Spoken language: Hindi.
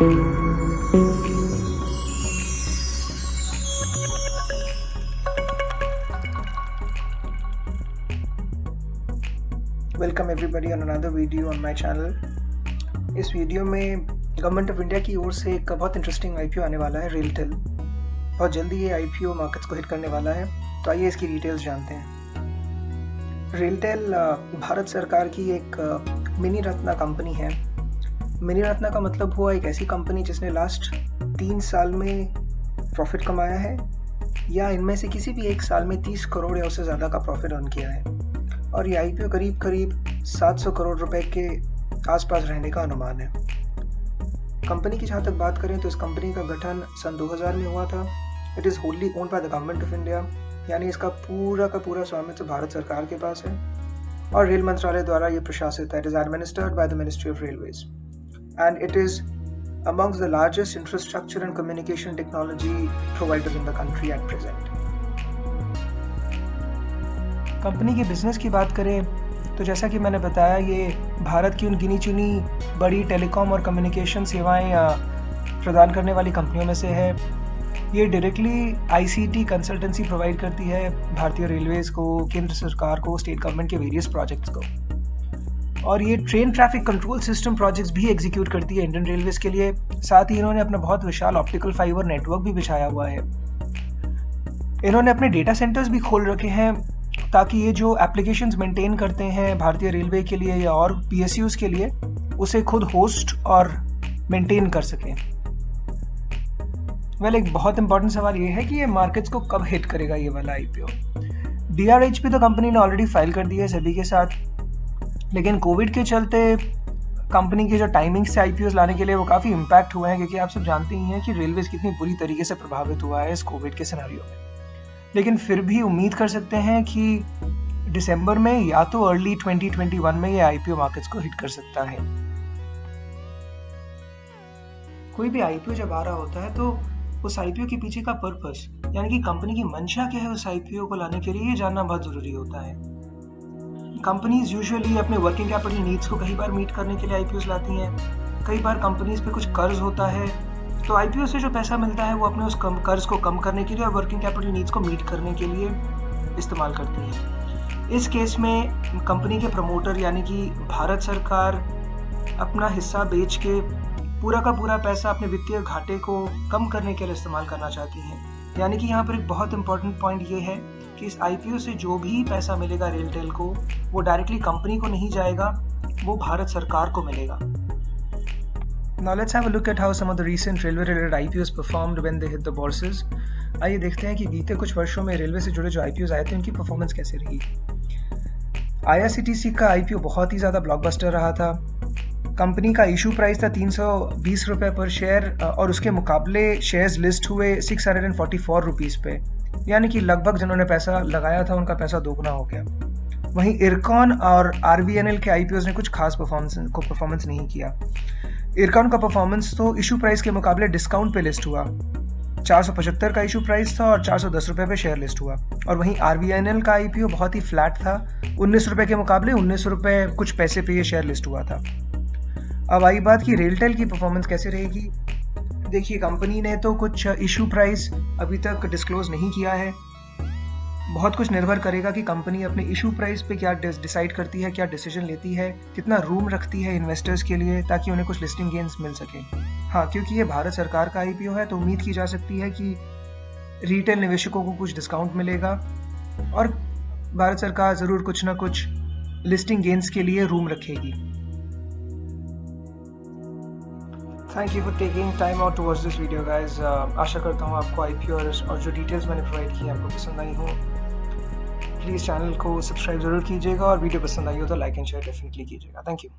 Welcome everybody on another video on my channel. इस वीडियो में गवर्नमेंट ऑफ इंडिया की ओर से एक बहुत इंटरेस्टिंग आईपीओ आने वाला है, रेलटेल। बहुत जल्दी ये आईपीओ मार्केट्स को हिट करने वाला है, तो आइए इसकी डिटेल्स जानते हैं। रेलटेल भारत सरकार की एक मिनी रत्ना कंपनी है। मिनी रत्ना का मतलब हुआ एक ऐसी कंपनी जिसने लास्ट 3 साल में प्रॉफिट कमाया है या इनमें से किसी भी एक साल में 30 करोड़ या उससे ज़्यादा का प्रॉफिट अर्न किया है। और ये आईपीओ करीब 700 करोड़ रुपए के आसपास रहने का अनुमान है। कंपनी की जहाँ तक बात करें तो इस कंपनी का गठन सन 2000 में हुआ था। It is wholly owned by the government of India, यानी इसका पूरा का पूरा स्वामित्व भारत सरकार के पास है और रेल मंत्रालय द्वारा ये प्रशासित है। It is administered by the ministry of railways and it is amongst the largest infrastructure and communication technology provider in the country at present. Company के बिजनेस की बात करें तो जैसा कि मैंने बताया, ये भारत की उन गिनी चुनी बड़ी टेलीकॉम और कम्युनिकेशन सेवाएं प्रदान करने वाली कंपनियों में से है। ये डायरेक्टली आईसीटी कंसल्टेंसी प्रोवाइड करती है भारतीय रेलवेज को, केंद्र सरकार को, स्टेट गवर्नमेंट के वेरियस प्रोजेक्ट्स को। और ये train traffic control system projects भी एग्जीक्यूट करती है इंडियन रेलवेज के लिए। साथ ही इन्होंने अपना बहुत विशाल ऑप्टिकल फाइबर नेटवर्क भी बिछाया हुआ है। इन्होंने अपने डेटा सेंटर्स भी खोल रखे हैं ताकि ये जो एप्लीकेशंस मेंटेन करते हैं भारतीय रेलवे के लिए या और पीएसयूज के लिए, उसे खुद होस्ट और मेंटेन कर सकें। एक बहुत इंपॉर्टेंट सवाल ये है कि ये मार्केट्स को कब हिट करेगा ये वाला आईपीओ। डीआरएचपी तो कंपनी ने ऑलरेडी फाइल कर दी है सभी के साथ, लेकिन कोविड के चलते कंपनी के जो टाइमिंग से आईपीओस लाने के लिए वो काफ़ी इम्पैक्ट हुए हैं, क्योंकि आप सब जानते ही हैं कि रेलवेज कितनी बुरी तरीके से प्रभावित हुआ है इस कोविड के सिनेरियो में। लेकिन फिर भी उम्मीद कर सकते हैं कि दिसंबर में या तो अर्ली 2021 में ये आईपीओ मार्केट्स को हिट कर सकता है। कोई भी आईपीओ जब आ रहा होता है तो उस आईपीओ के पीछे का पर्पस, यानी कि कंपनी की मंशा क्या है उस आईपीओ को लाने के लिए, ये जानना बहुत ज़रूरी होता है। कंपनीज यूजुअली अपने वर्किंग कैपिटल नीड्स को कई बार मीट करने के लिए आईपीओस लाती हैं। कई बार कंपनीज पे कुछ कर्ज होता है, तो आईपीओ से जो पैसा मिलता है वो अपने उस कर्ज को कम करने के लिए और वर्किंग कैपिटल नीड्स को मीट करने के लिए इस्तेमाल करती हैं। इस केस में कंपनी के प्रमोटर यानी कि भारत सरकार अपना हिस्सा बेच के पूरा का पूरा पैसा अपने वित्तीय घाटे को कम करने के लिए इस्तेमाल करना चाहती हैं। यानी कि यहाँ पर एक बहुत इंपॉर्टेंट पॉइंट ये है कि इस आईपीओ से जो भी पैसा मिलेगा रेलटेल को, वो डायरेक्टली कंपनी को नहीं जाएगा, वो भारत सरकार को मिलेगा। Now let's have a look at how some of the recent railway related IPOs performed when they hit the bourses. आइए देखते हैं कि बीते कुछ वर्षों में रेलवे से जुड़े जो IPOs आए थे उनकी परफॉर्मेंस कैसे रही। IRCTC का IPO बहुत ही ज़्यादा ब्लॉकबस्टर रहा था। कंपनी का इशू प्राइस था 320 रुपये पर शेयर और उसके मुकाबले शेयर्स लिस्ट हुए 644 रुपीज़ पे, यानी कि लगभग जिन्होंने पैसा लगाया था उनका पैसा दोगुना हो गया। वहीं इरकॉन और आरवीएनएल के आईपीओस ने कुछ खास परफॉर्मेंस नहीं किया। इरकॉन का परफॉर्मेंस तो इशू प्राइस के मुकाबले डिस्काउंट पे लिस्ट हुआ। 475 का इशू प्राइस था और 410 रुपये पे शेयर लिस्ट हुआ। और वहीं आरवीएनएल का आईपीओ बहुत ही फ्लैट था, 19 रुपये के मुकाबले 19 रुपये कुछ पैसे पे ये शेयर लिस्ट हुआ था। अब आई बात कि रेलटेल की परफॉर्मेंस कैसे रहेगी। देखिए, कंपनी ने तो कुछ इशू प्राइस अभी तक डिस्क्लोज नहीं किया है। बहुत कुछ निर्भर करेगा कि कंपनी अपने इशू प्राइस पे क्या डिसाइड करती है, क्या डिसीजन लेती है, कितना रूम रखती है इन्वेस्टर्स के लिए ताकि उन्हें कुछ लिस्टिंग गेन्स मिल सके। हाँ, क्योंकि ये भारत सरकार का आईपीओ है तो उम्मीद की जा सकती है कि रिटेल निवेशकों को कुछ डिस्काउंट मिलेगा और भारत सरकार ज़रूर कुछ ना कुछ लिस्टिंग गेन्स के लिए रूम रखेगी। Thank you for taking time out to watch this video guys. आशा करता हूँ आपको आईपीओ और जो डिटेल्स मैंने प्रोवाइड की आपको पसंद आई हो। प्लीज़ चैनल को सब्सक्राइब ज़रूर कीजिएगा और वीडियो पसंद आई हो तो लाइक एंड शेयर डेफिनेटली कीजिएगा। Thank you.